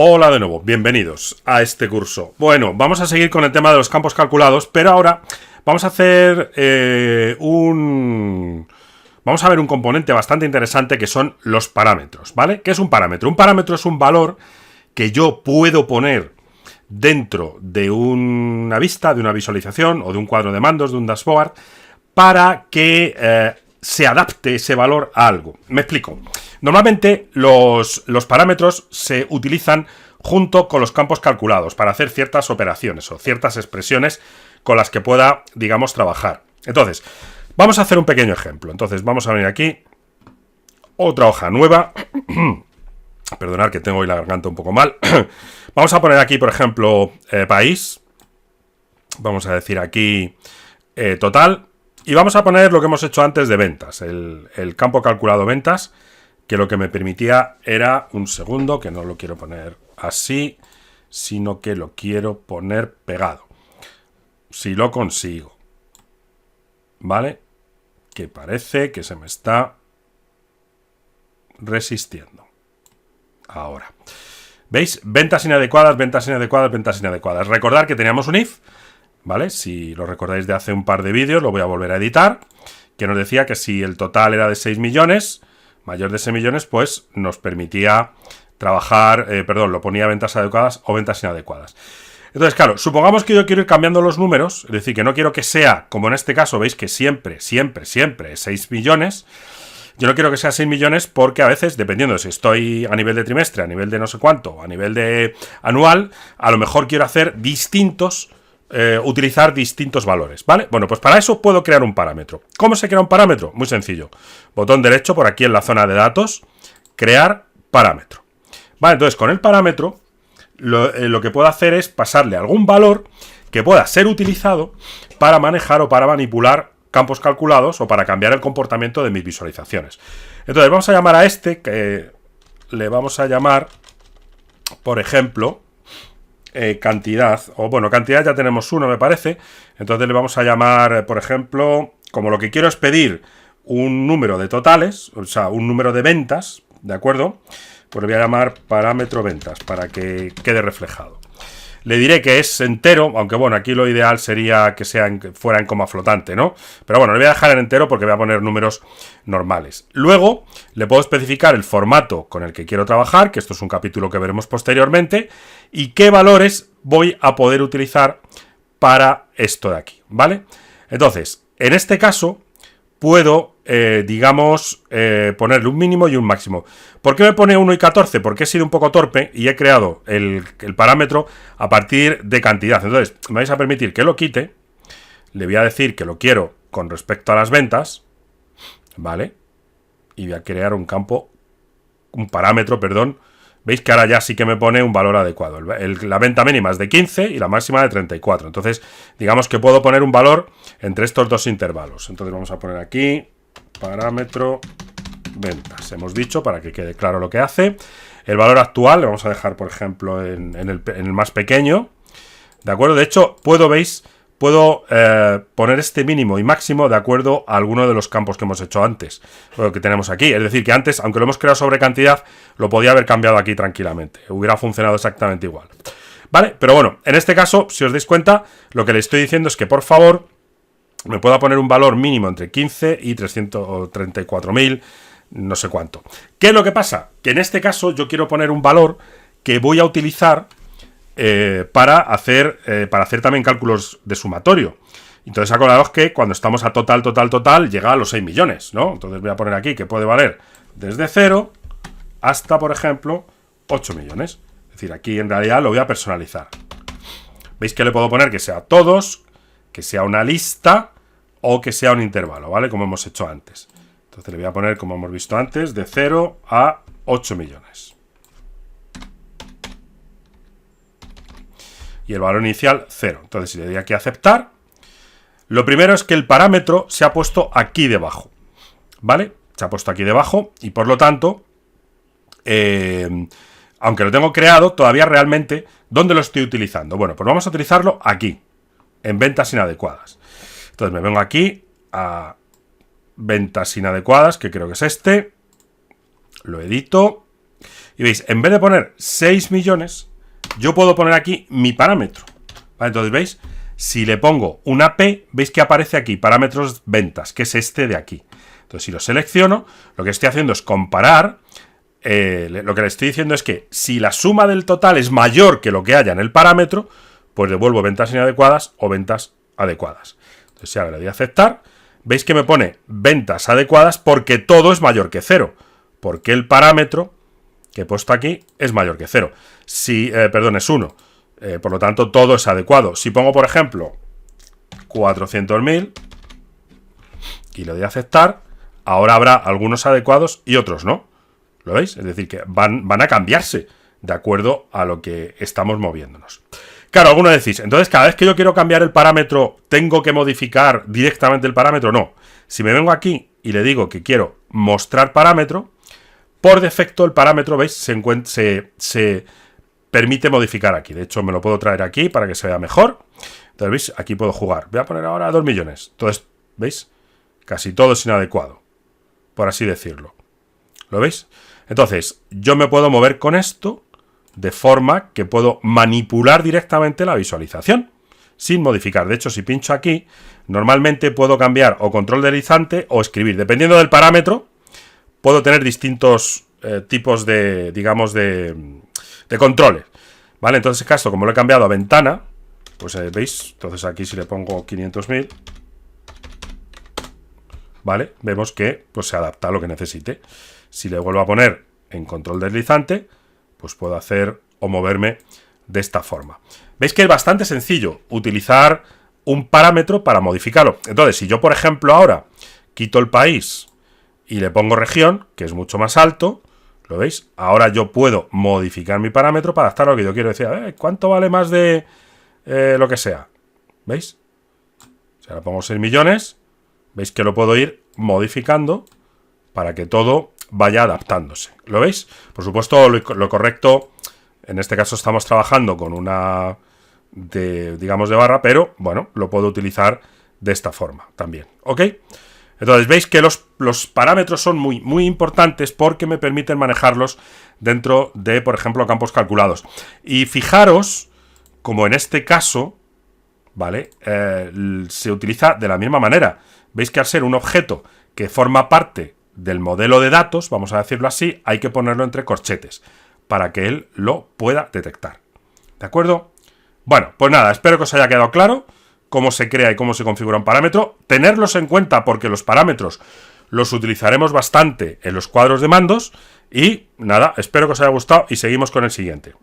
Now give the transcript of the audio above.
Hola de nuevo, bienvenidos a este curso. Bueno, vamos a seguir con el tema de los campos calculados, pero ahora vamos a hacer Vamos a ver un componente bastante interesante que son los parámetros, ¿vale? ¿Qué es un parámetro? Un parámetro es un valor que yo puedo poner dentro de una vista, de una visualización o de un cuadro de mandos, de un dashboard, para que se adapte ese valor a algo. Me explico. Normalmente los parámetros se utilizan junto con los campos calculados para hacer ciertas operaciones o ciertas expresiones con las que pueda, digamos, trabajar. Entonces, vamos a hacer un pequeño ejemplo. Entonces, vamos a venir aquí, otra hoja nueva. Perdonad que tengo hoy la garganta un poco mal. Vamos a poner aquí, por ejemplo, país. Vamos a decir aquí total. Y vamos a poner lo que hemos hecho antes de ventas, el campo calculado ventas, que lo que me permitía era, un segundo, que no lo quiero poner así, sino que lo quiero poner pegado. Si lo consigo. ¿Vale? Que parece que se me está resistiendo. Ahora. ¿Veis? Ventas inadecuadas, ventas inadecuadas, ventas inadecuadas. Recordad que teníamos un if, ¿vale? Si lo recordáis de hace un par de vídeos, lo voy a volver a editar, que nos decía que si el total era de 6 millones, mayor de 6 millones, pues nos permitía trabajar, lo ponía ventas adecuadas o ventas inadecuadas. Entonces, claro, supongamos que yo quiero ir cambiando los números, es decir, que no quiero que sea, como en este caso, veis que siempre es 6 millones. Yo no quiero que sea 6 millones porque a veces, dependiendo de si estoy a nivel de trimestre, a nivel de no sé cuánto, a nivel de anual, a lo mejor quiero hacer utilizar distintos valores, ¿vale? Bueno, pues para eso puedo crear un parámetro. ¿Cómo se crea un parámetro? Muy sencillo. Botón derecho por aquí en la zona de datos, crear parámetro. Vale, entonces con el parámetro lo que puedo hacer es pasarle algún valor que pueda ser utilizado para manejar o para manipular campos calculados o para cambiar el comportamiento de mis visualizaciones. Entonces vamos a llamar a este, que le vamos a llamar, por ejemplo, cantidad, o bueno, cantidad ya tenemos uno, me parece. Entonces le vamos a llamar, por ejemplo, como lo que quiero es pedir un número de totales, o sea, un número de ventas, ¿de acuerdo? Pues le voy a llamar parámetro ventas para que quede reflejado. Le diré que es entero, aunque bueno, aquí lo ideal sería que fuera en coma flotante, ¿no? Pero bueno, le voy a dejar en entero porque voy a poner números normales. Luego, le puedo especificar el formato con el que quiero trabajar, que esto es un capítulo que veremos posteriormente, y qué valores voy a poder utilizar para esto de aquí, ¿vale? Entonces, en este caso, puedo, ponerle un mínimo y un máximo. ¿Por qué me pone 1 y 14? Porque he sido un poco torpe y he creado el parámetro a partir de cantidad. Entonces, me vais a permitir que lo quite. Le voy a decir que lo quiero con respecto a las ventas, ¿vale? Y voy a crear un parámetro, perdón. Veis que ahora ya sí que me pone un valor adecuado. La venta mínima es de 15 y la máxima de 34. Entonces, digamos que puedo poner un valor entre estos dos intervalos. Entonces vamos a poner aquí parámetro ventas. Hemos dicho para que quede claro lo que hace. El valor actual le vamos a dejar, por ejemplo, en el más pequeño. ¿De acuerdo? De hecho, puedo poner este mínimo y máximo de acuerdo a alguno de los campos que hemos hecho antes, lo que tenemos aquí. Es decir, que antes, aunque lo hemos creado sobre cantidad, lo podía haber cambiado aquí tranquilamente. Hubiera funcionado exactamente igual. ¿Vale? Pero bueno, en este caso, si os dais cuenta, lo que le estoy diciendo es que, por favor, me pueda poner un valor mínimo entre 15 y 334.000, no sé cuánto. ¿Qué es lo que pasa? Que en este caso yo quiero poner un valor que voy a utilizar para hacer también cálculos de sumatorio. Entonces acordaos que cuando estamos a total llega a los 6 millones, ¿no? Entonces voy a poner aquí que puede valer desde 0 hasta, por ejemplo, 8 millones. Es decir, aquí en realidad lo voy a personalizar. ¿Veis que le puedo poner que sea todos, que sea una lista o que sea un intervalo, ¿vale? Como hemos hecho antes. Entonces le voy a poner, como hemos visto antes, de 0 a 8 millones. Y el valor inicial 0. Entonces, si le doy aquí a aceptar, lo primero es que el parámetro se ha puesto aquí debajo, ¿vale? Se ha puesto aquí debajo y por lo tanto, aunque lo tengo creado, todavía realmente, ¿dónde lo estoy utilizando? Bueno, pues vamos a utilizarlo aquí, en ventas inadecuadas. Entonces me vengo aquí a ventas inadecuadas, que creo que es este, lo edito Y veis, en vez de poner 6 millones, yo puedo poner aquí mi parámetro. ¿Vale? Entonces, ¿veis? Si le pongo una P, veis que aparece aquí parámetros ventas, que es este de aquí. Entonces, si lo selecciono, lo que estoy haciendo es comparar. Lo que le estoy diciendo es que si la suma del total es mayor que lo que haya en el parámetro, pues devuelvo ventas inadecuadas o ventas adecuadas. Entonces, si ahora le doy a aceptar, veis que me pone ventas adecuadas porque todo es mayor que 0. Porque el parámetro que he puesto aquí es mayor que 0. Si, perdón, es 1. Por lo tanto, todo es adecuado. Si pongo, por ejemplo, 400.000 y le doy a aceptar, ahora habrá algunos adecuados y otros no. ¿Lo veis? Es decir, que van a cambiarse de acuerdo a lo que estamos moviéndonos. Claro, algunos decís, entonces cada vez que yo quiero cambiar el parámetro, ¿tengo que modificar directamente el parámetro? No. Si me vengo aquí y le digo que quiero mostrar parámetro, por defecto el parámetro, ¿veis? Se permite modificar aquí. De hecho, me lo puedo traer aquí para que se vea mejor. Entonces, ¿veis? Aquí puedo jugar. Voy a poner ahora 2 millones. Entonces, ¿veis? Casi todo es inadecuado, por así decirlo. ¿Lo veis? Entonces, yo me puedo mover con esto de forma que puedo manipular directamente la visualización sin modificar. De hecho, si pincho aquí, normalmente puedo cambiar o control deslizante o escribir. Dependiendo del parámetro, puedo tener distintos tipos de, digamos, de controles. ¿Vale? Entonces, en este caso, como lo he cambiado a ventana, pues veis, entonces aquí si le pongo 500.000, ¿vale? Vemos que pues, se adapta a lo que necesite. Si le vuelvo a poner en control deslizante, pues puedo hacer o moverme de esta forma. Veis que es bastante sencillo utilizar un parámetro para modificarlo. Entonces, si yo, por ejemplo, ahora quito el país y le pongo región, que es mucho más alto, ¿lo veis? Ahora yo puedo modificar mi parámetro para adaptar a lo que yo quiero decir. ¿Cuánto vale más de lo que sea? ¿Veis? Si ahora pongo 6 millones, veis que lo puedo ir modificando para que todo vaya adaptándose. ¿Lo veis? Por supuesto, lo correcto, en este caso estamos trabajando con una, digamos, de barra, pero, bueno, lo puedo utilizar de esta forma también. ¿Ok? Entonces, veis que los parámetros son muy, muy importantes porque me permiten manejarlos dentro de, por ejemplo, campos calculados. Y fijaros, como en este caso, ¿vale? Se utiliza de la misma manera. Veis que al ser un objeto que forma parte del modelo de datos, vamos a decirlo así, hay que ponerlo entre corchetes para que él lo pueda detectar. ¿De acuerdo? Bueno, pues nada, espero que os haya quedado claro cómo se crea y cómo se configura un parámetro. Tenerlos en cuenta porque los parámetros los utilizaremos bastante en los cuadros de mandos. Y nada, espero que os haya gustado y seguimos con el siguiente.